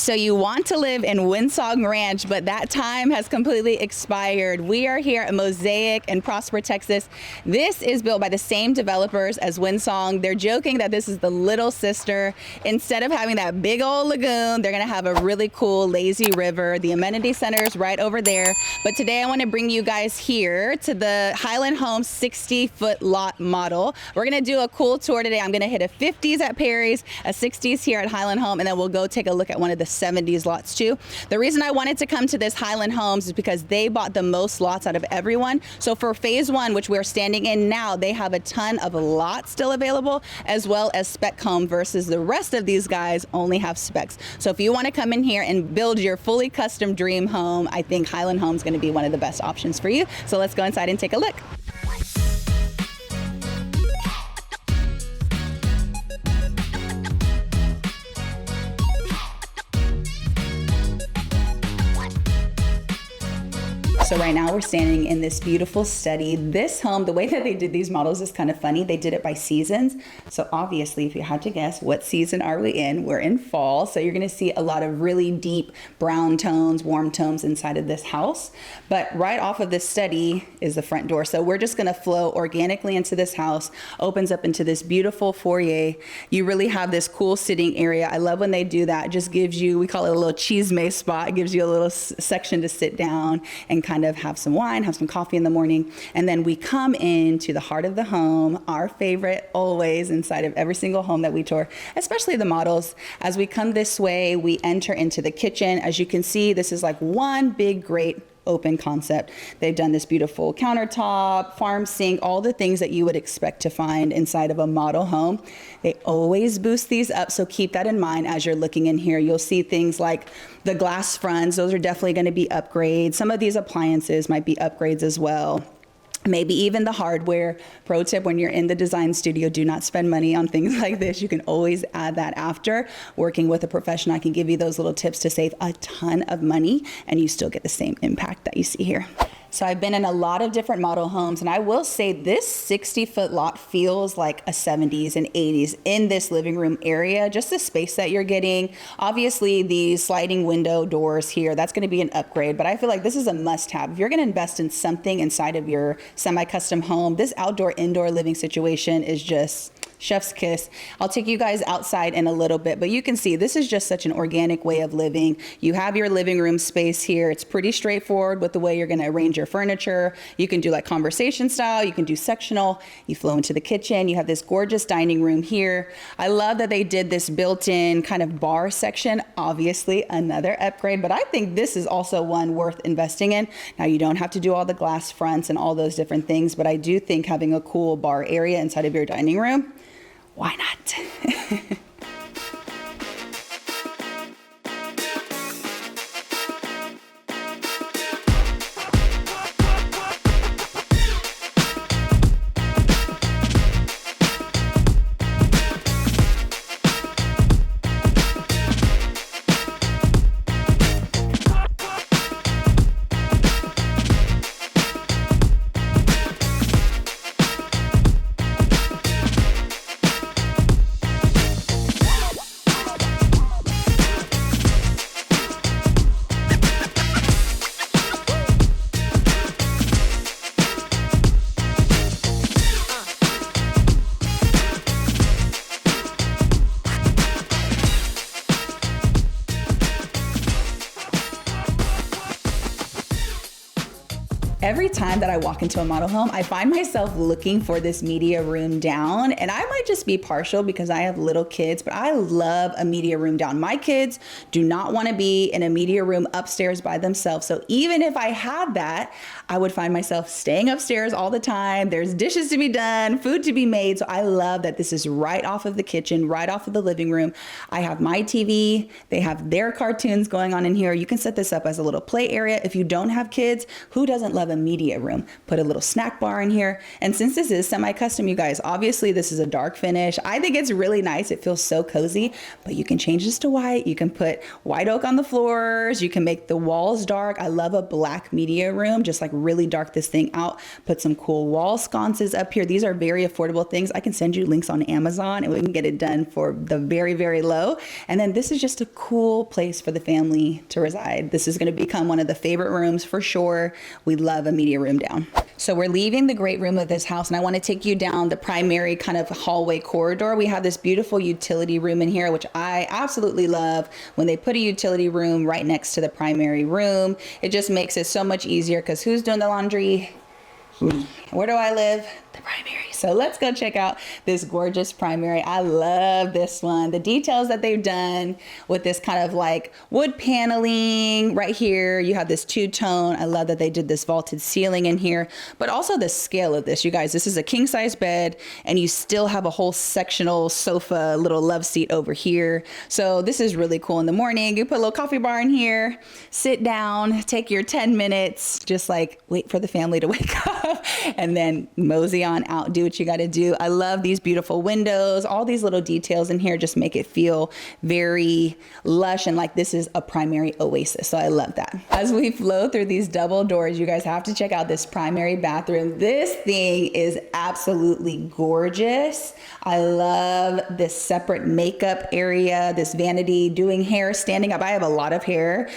So you want to live in Windsong Ranch, but that time has completely expired. We are here at Mosaic in Prosper, Texas. This is built by the same developers as Windsong. They're joking that this is the little sister. Instead of having that big old lagoon, they're gonna have a really cool lazy river. The amenity center is right over there. But today I wanna bring you guys here to the Highland Homes 60-foot lot model. We're gonna do a cool tour today. I'm gonna hit a 50s at Perry's, a 60s here at Highland Home, and then we'll go take a look at one of the 70s lots too. The reason I wanted to come to this Highland Homes is because they bought the most lots out of everyone. So for phase one, which we're standing in now, they have a ton of lots still available, as well as spec home, versus the rest of these guys only have specs. So if you want to come in here and build your fully custom dream home, I think Highland Homes is going to be one of the best options for you. So let's go inside and take a look. So right now we're standing in this beautiful study. This home, the way that they did these models is kind of funny. They did it by seasons. So obviously, if you had to guess, what season are we in? We're in fall. So you're gonna see a lot of really deep brown tones, warm tones inside of this house. But right off of this study is the front door. So we're just gonna flow organically into this house, opens up into this beautiful foyer. You really have this cool sitting area. I love when they do that. It just gives you, we call it a little cheese maze spot. It gives you a little section to sit down and kind of have some wine, have some coffee in the morning. And then we come into the heart of the home, our favorite always inside of every single home that we tour, especially the models. As we come this way, we enter into the kitchen. As you can see, this is like one big, great open concept. They've done this beautiful countertop, farm sink, all the things that you would expect to find inside of a model home. They always boost these up, so keep that in mind as you're looking in here. You'll see things like the glass fronts. Those are definitely going to be upgrades. Some of these appliances might be upgrades as well. Maybe even the hardware. Pro tip, when you're in the design studio, do not spend money on things like this. You can always add that after. Working with a professional, I can give you those little tips to save a ton of money and you still get the same impact that you see here. So I've been in a lot of different model homes, and I will say this 60-foot lot feels like a 70s and 80s in this living room area. Just the space that you're getting. Obviously, the sliding window doors here, that's going to be an upgrade, but I feel like this is a must-have. If you're going to invest in something inside of your semi-custom home, this outdoor-indoor living situation is just chef's kiss. I'll take you guys outside in a little bit, but you can see this is just such an organic way of living. You have your living room space here. It's pretty straightforward with the way you're going to arrange your furniture. You can do like conversation style, you can do sectional, you flow into the kitchen. You have this gorgeous dining room here. I love that they did this built-in kind of bar section. Obviously another upgrade, but I think this is also one worth investing in. Now you don't have to do all the glass fronts and all those different things, but I do think having a cool bar area inside of your dining room, why not? Every time that I walk into a model home, I find myself looking for this media room down, and I might just be partial because I have little kids, but I love a media room down. My kids do not want to be in a media room upstairs by themselves. So even if I had that, I would find myself staying upstairs all the time. There's dishes to be done, food to be made. So I love that this is right off of the kitchen, right off of the living room. I have my TV. They have their cartoons going on in here. You can set this up as a little play area. If you don't have kids, who doesn't love love a media room. Put a little snack bar in here. And since this is semi-custom, you guys, obviously this is a dark finish. I think it's really nice. It feels so cozy, but you can change this to white. You can put white oak on the floors. You can make the walls dark. I love a black media room, just like really dark this thing out. Put some cool wall sconces up here. These are very affordable things. I can send you links on Amazon and we can get it done for the very, very low. And then this is just a cool place for the family to reside. This is going to become one of the favorite rooms for sure. We love a media room down. So we're leaving the great room of this house and I want to take you down the primary kind of hallway corridor. We have this beautiful utility room in here, which I absolutely love. When they put a utility room right next to the primary room, it just makes it so much easier because who's doing the laundry? Where do I live? The primary. So let's go check out this gorgeous primary. I love this one. The details that they've done with this kind of like wood paneling right here. You have this two-tone. I love that they did this vaulted ceiling in here, but also the scale of this. You guys, this is a king size bed and you still have a whole sectional sofa, little love seat over here. So this is really cool in the morning. You put a little coffee bar in here, sit down, take your 10 minutes, just like wait for the family to wake up and then mosey on out, do what you got to do. I love these beautiful windows. All these little details in here just make it feel very lush and like this is a primary oasis. So I love that. As we flow through these double doors, you guys have to check out this primary bathroom. This thing is absolutely gorgeous. I love this separate makeup area, this vanity, doing hair, standing up. I have a lot of hair.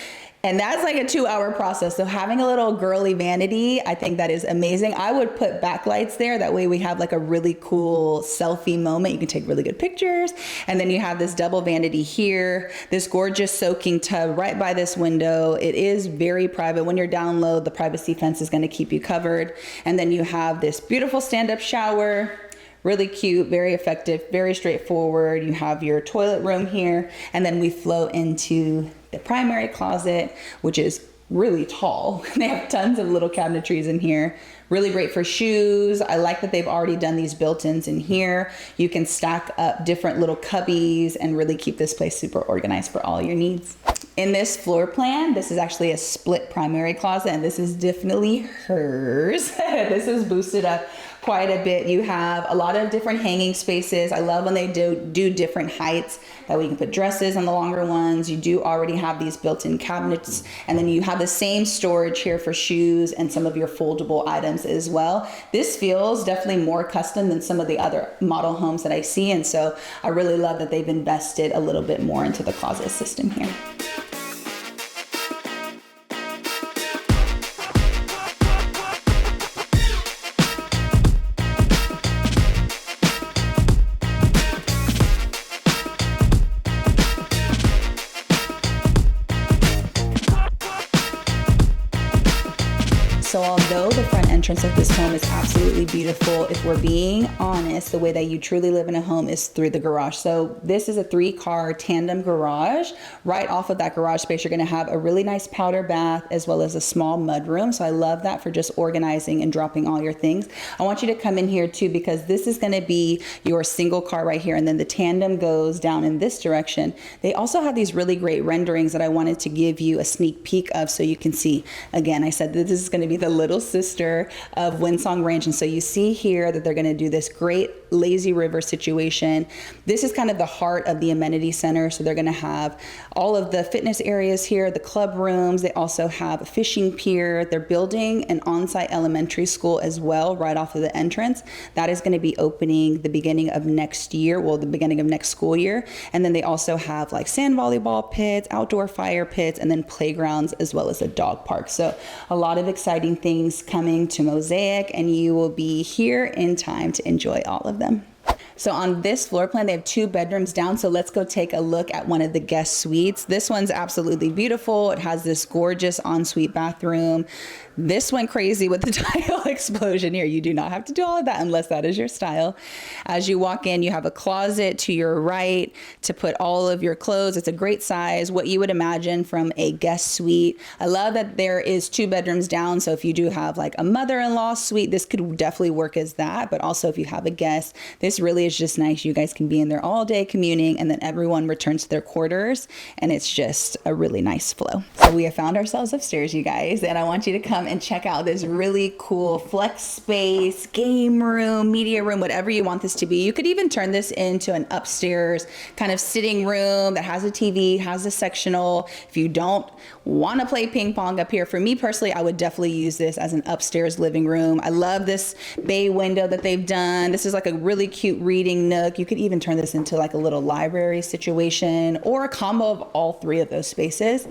And that's like a 2-hour process. So having a little girly vanity, I think that is amazing. I would put backlights there. That way we have like a really cool selfie moment. You can take really good pictures. And then you have this double vanity here, this gorgeous soaking tub right by this window. It is very private. When you're down low, the privacy fence is going to keep you covered. And then you have this beautiful stand-up shower. Really cute, very effective, very straightforward. You have your toilet room here, and then we flow into the primary closet, which is really tall. They have tons of little cabinetries in here. Really great for shoes. I like that they've already done these built-ins in here. You can stack up different little cubbies and really keep this place super organized for all your needs. In this floor plan, this is actually a split primary closet, and this is definitely hers. This is boosted up quite a bit. You have a lot of different hanging spaces. I love when they do different heights, that we can put dresses on the longer ones. You do already have these built-in cabinets, and then you have the same storage here for shoes and some of your foldable items as well. This feels definitely more custom than some of the other model homes that I see, and so I really love that they've invested a little bit more into the closet system here. So although the front entrance of this home is absolutely beautiful, if we're being honest, the way that you truly live in a home is through the garage. So this is a 3-car tandem garage. Right off of that garage space, you're gonna have a really nice powder bath as well as a small mud room. So I love that for just organizing and dropping all your things. I want you to come in here too, because this is gonna be your single car right here, and then the tandem goes down in this direction. They also have these really great renderings that I wanted to give you a sneak peek of so you can see. Again, I said that this is gonna be the little sister of Windsong Ranch. And so you see here that they're going to do this great lazy river situation. This is kind of the heart of the amenity center. So they're going to have all of the fitness areas here, the club rooms. They also have a fishing pier. They're building an on-site elementary school as well, right off of the entrance. That is going to be opening the beginning of next year, well, the beginning of next school year. And then they also have like sand volleyball pits, outdoor fire pits, and then playgrounds, as well as a dog park. So a lot of exciting things coming to Mosaic, and you will be here in time to enjoy all of them. So on this floor plan, they have 2 bedrooms down. So let's go take a look at one of the guest suites. This one's absolutely beautiful. It has this gorgeous ensuite bathroom. This went crazy with the tile explosion here. You do not have to do all of that unless that is your style. As you walk in, you have a closet to your right to put all of your clothes. It's a great size, what you would imagine from a guest suite. I love that there is 2 bedrooms down. So if you do have like a mother-in-law suite, this could definitely work as that. But also if you have a guest, this really is is just nice. You guys can be in there all day communing, and then everyone returns to their quarters, and it's just a really nice flow. So we have found ourselves upstairs, you guys, and I want you to come and check out this really cool flex space, game room, media room, whatever you want this to be. You could even turn this into an upstairs kind of sitting room that has a TV, has a sectional. If you don't want to play ping pong up here, for me personally, I would definitely use this as an upstairs living room. I love this bay window that they've done. This is like a really cute reading nook. You could even turn this into like a little library situation or a combo of all three of those spaces.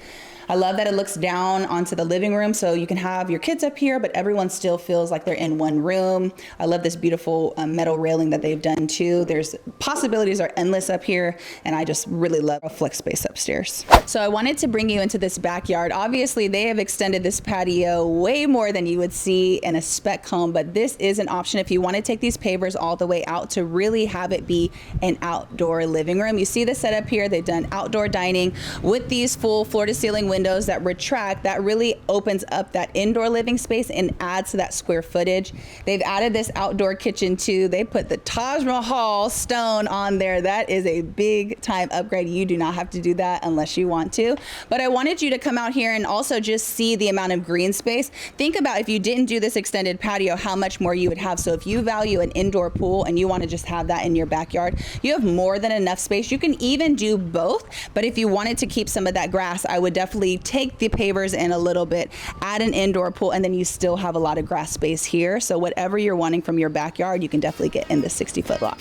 I love that it looks down onto the living room, so you can have your kids up here, but everyone still feels like they're in one room. I love this beautiful metal railing that they've done too. There's possibilities are endless up here, and I just really love a flex space upstairs. So I wanted to bring you into this backyard. Obviously, they have extended this patio way more than you would see in a spec home, but this is an option if you want to take these pavers all the way out to really have it be an outdoor living room. You see the setup here. They've done outdoor dining with these full floor-to-ceiling windows that retract. That really opens up that indoor living space and adds to that square footage. They've added this outdoor kitchen too. They put the Taj Mahal stone on there. That is a big time upgrade. You do not have to do that unless you want to. But I wanted you to come out here and also just see the amount of green space. Think about if you didn't do this extended patio, how much more you would have. So if you value an indoor pool and you want to just have that in your backyard, you have more than enough space. You can even do both. But if you wanted to keep some of that grass, I would definitely take the pavers in a little bit, add an indoor pool, and then you still have a lot of grass space here. So whatever you're wanting from your backyard, you can definitely get in the 60-foot lot.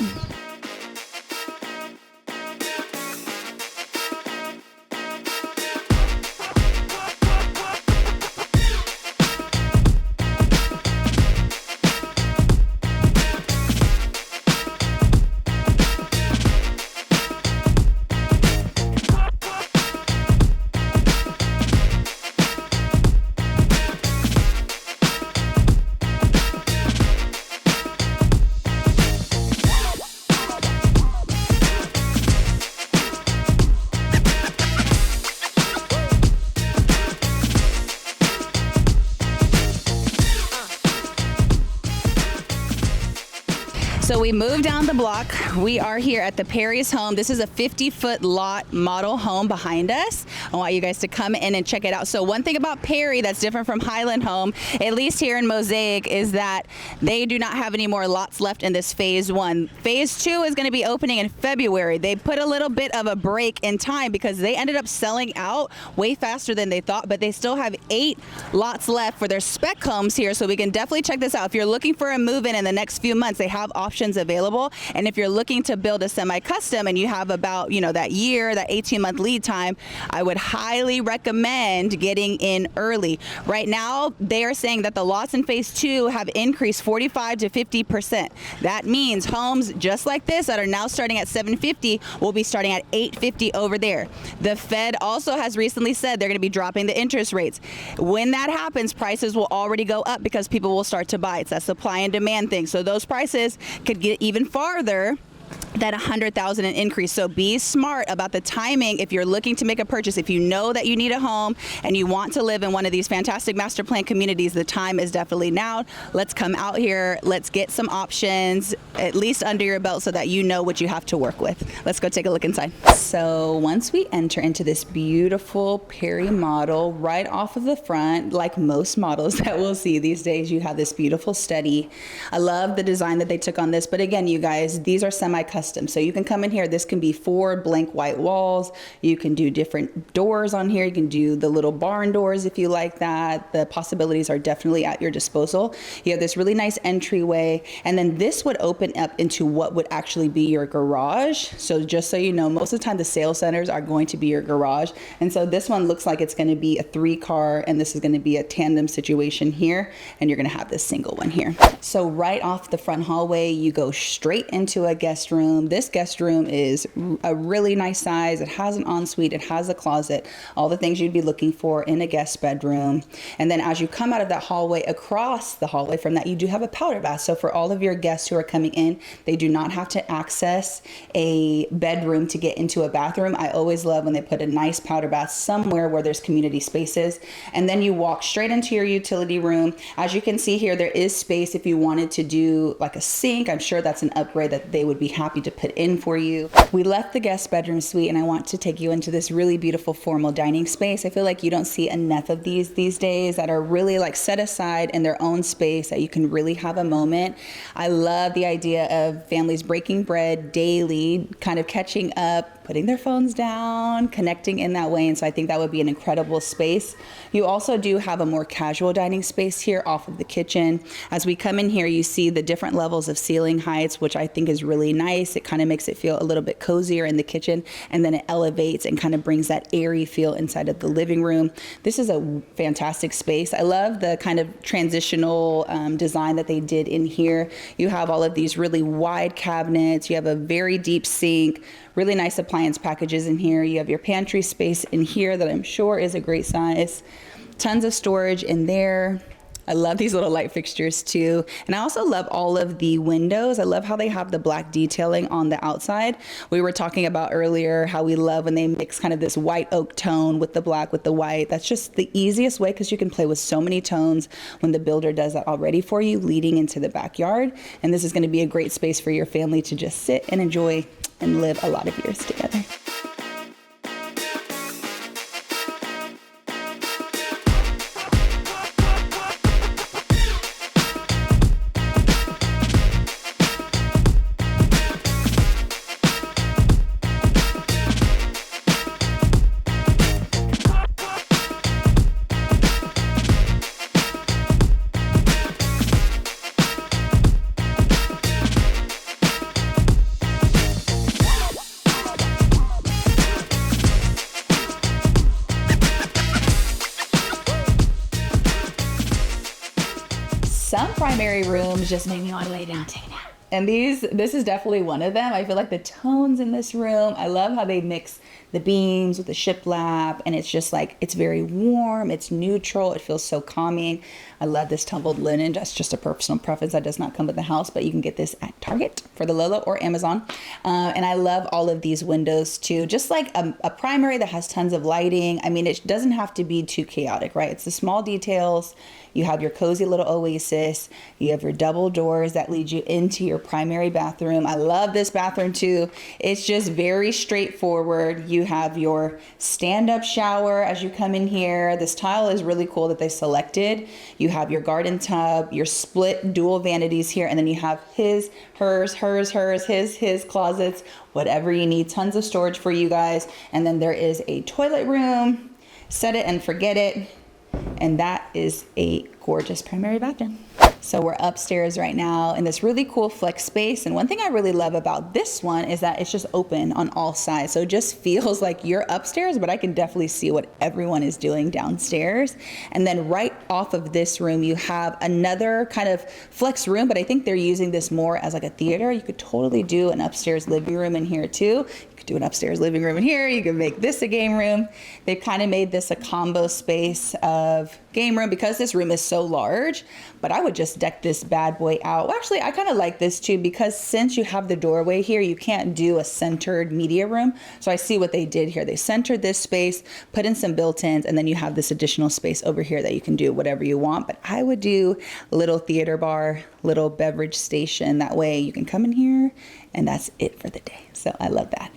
So we moved down the block. We are here at the Perry's home. This is a 50-foot lot model home behind us. I want you guys to come in and check it out. So one thing about Perry that's different from Highland Home, at least here in Mosaic, is that they do not have any more lots left in this phase one. Phase two is going to be opening in February. They put a little bit of a break in time because they ended up selling out way faster than they thought, but they still have 8 lots left for their spec homes here. So we can definitely check this out. If you're looking for a move-in in the next few months, they have options available. And if you're looking to build a semi-custom and you have about, that year, that 18-month lead time, I would highly recommend getting in early. Right now, they are saying that the lots in phase 2 have increased 45 to 50%. That means homes just like this that are now starting at $750 will be starting at $850 over there. The Fed also has recently said they're going to be dropping the interest rates. When that happens, prices will already go up because people will start to buy. It's that supply and demand thing. So those prices could get even farther than $100,000 in increase. So be smart about the timing if you're looking to make a purchase. If you know that you need a home and you want to live in one of these fantastic master plan communities, the time is definitely now. Let's come out here. Let's get some options at least under your belt so that you know what you have to work with. Let's go take a look inside. So once we enter into this beautiful Perry model, right off of the front, like most models that we'll see these days, you have this beautiful study. I love the design that they took on this, but again, you guys, these are semi-custom. So you can come in here, this can be 4 blank white walls. You can do different doors on here. You can do the little barn doors if you like that. The possibilities are definitely at your disposal. You have this really nice entryway, and then this would open up into what would actually be your garage. So just so you know, most of the time the sales centers are going to be your garage. And so this one looks like it's going to be a 3-car, and this is going to be a tandem situation here, and you're going to have this single one here. So right off the front hallway, you go straight into a guest room. room. This guest room is a really nice size. It has an ensuite, it has a closet, all the things you'd be looking for in a guest bedroom. And then as you come out of that hallway, across the hallway from that, you do have a powder bath. So for all of your guests who are coming in, they do not have to access a bedroom to get into a bathroom. I always love when they put a nice powder bath somewhere where there's community spaces. And then you walk straight into your utility room. As you can see here, there is space if you wanted to do like a sink. I'm sure that's an upgrade that they would be happy to put in for you. We left the guest bedroom suite and I want to take you into this really beautiful formal dining space. I feel like you don't see enough of these days that are really like set aside in their own space that you can really have a moment. I love the idea of families breaking bread daily, kind of catching up, putting their phones down, connecting in that way. And so I think that would be an incredible space. You also do have a more casual dining space here off of the kitchen. As we come in here, you see the different levels of ceiling heights, which I think is really nice. It kind of makes it feel a little bit cozier in the kitchen, and then it elevates and kind of brings that airy feel inside of the living room. This is a fantastic space. I love the kind of transitional design that they did in here. You have all of these really wide cabinets. You have a very deep sink, really nice appliance packages in here. You have your pantry space in here that I'm sure is a great size. Tons of storage in there. I love these little light fixtures too. And I also love all of the windows. I love how they have the black detailing on the outside. We were talking about earlier how we love when they mix kind of this white oak tone with the black with the white. That's just the easiest way because you can play with so many tones when the builder does that already for you leading into the backyard. And this is going to be a great space for your family to just sit and enjoy and live a lot of years together. Some primary rooms just make me want to lay down and take a nap. And this is definitely one of them. I feel like the tones in this room, I love how they mix the beams with the shiplap, and it's just like, it's very warm, it's neutral, it feels so calming. I love this tumbled linen. That's just a personal preference that does not come with the house, but you can get this at Target for the Lola or Amazon. And I love all of these windows too. Just like a primary that has tons of lighting. I mean, it doesn't have to be too chaotic, right? It's the small details. You have your cozy little oasis. You have your double doors that lead you into your primary bathroom. I love this bathroom too. It's just very straightforward. You have your stand-up shower as you come in here. This tile is really cool that they selected. You have your garden tub, your split dual vanities here, and then you have his, hers, his closets, whatever you need. Tons of storage for you guys. And then there is a toilet room. Set it and forget it. And that is a gorgeous primary bathroom. So we're upstairs right now in this really cool flex space. And one thing I really love about this one is that it's just open on all sides. So it just feels like you're upstairs, but I can definitely see what everyone is doing downstairs. And then right off of this room, you have another kind of flex room, but I think they're using this more as like a theater. You could totally do an upstairs living room in here too. Do an upstairs living room in here. You can make this a game room. They've kind of made this a combo space of game room because this room is so large, but I would just deck this bad boy out. Well, actually, I kind of like this too because since you have the doorway here, you can't do a centered media room. So I see what they did here. They centered this space, put in some built-ins, and then you have this additional space over here that you can do whatever you want. But I would do a little theater bar, little beverage station. That way you can come in here and that's it for the day. So I love that.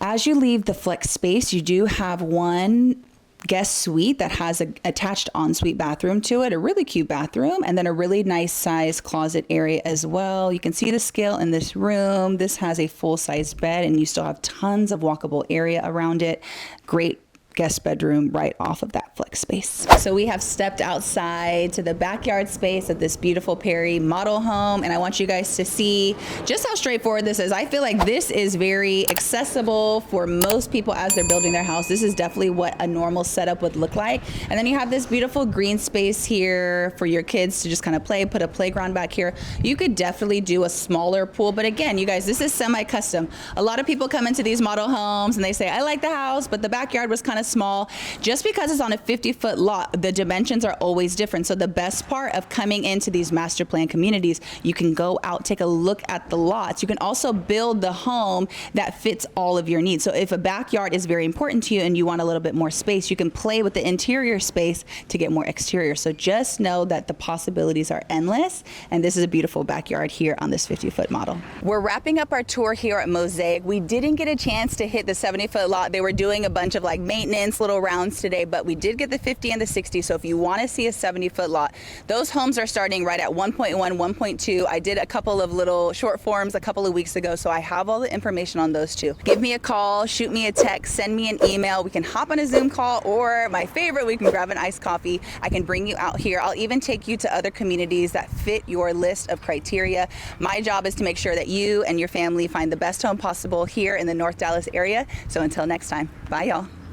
As you leave the flex space, you do have one guest suite that has an attached ensuite bathroom to it, a really cute bathroom, and then a really nice size closet area as well. You can see the scale in this room. This has a full-size bed and you still have tons of walkable area around it. Great guest bedroom right off of that flex space. So we have stepped outside to the backyard space of this beautiful Perry model home, and I want you guys to see just how straightforward this is. I feel like this is very accessible for most people as they're building their house. This is definitely what a normal setup would look like. And then you have this beautiful green space here for your kids to just kind of play, put a playground back here. You could definitely do a smaller pool, but again, you guys, this is semi-custom. A lot of people come into these model homes and they say, I like the house, but the backyard was kind of small. Just because it's on a 50-foot lot, the dimensions are always different. So the best part of coming into these master plan communities, you can go out, take a look at the lots. You can also build the home that fits all of your needs. So if a backyard is very important to you and you want a little bit more space, you can play with the interior space to get more exterior. So just know that the possibilities are endless, and this is a beautiful backyard here on this 50-foot model. We're wrapping up our tour here at Mosaic. We didn't get a chance to hit the 70-foot lot. They were doing a bunch of like maintenance little rounds today, but we did get the 50 and the 60. So if you want to see a 70-foot lot, those homes are starting right at 1.1, 1.2. I did a couple of little short forms a couple of weeks ago, so I have all the information on those too. Give me a call, shoot me a text, send me an email. We can hop on a Zoom call, or my favorite, we can grab an iced coffee. I can bring you out here. I'll even take you to other communities that fit your list of criteria. My job is to make sure that you and your family find the best home possible here in the North Dallas area. So until next time, bye y'all.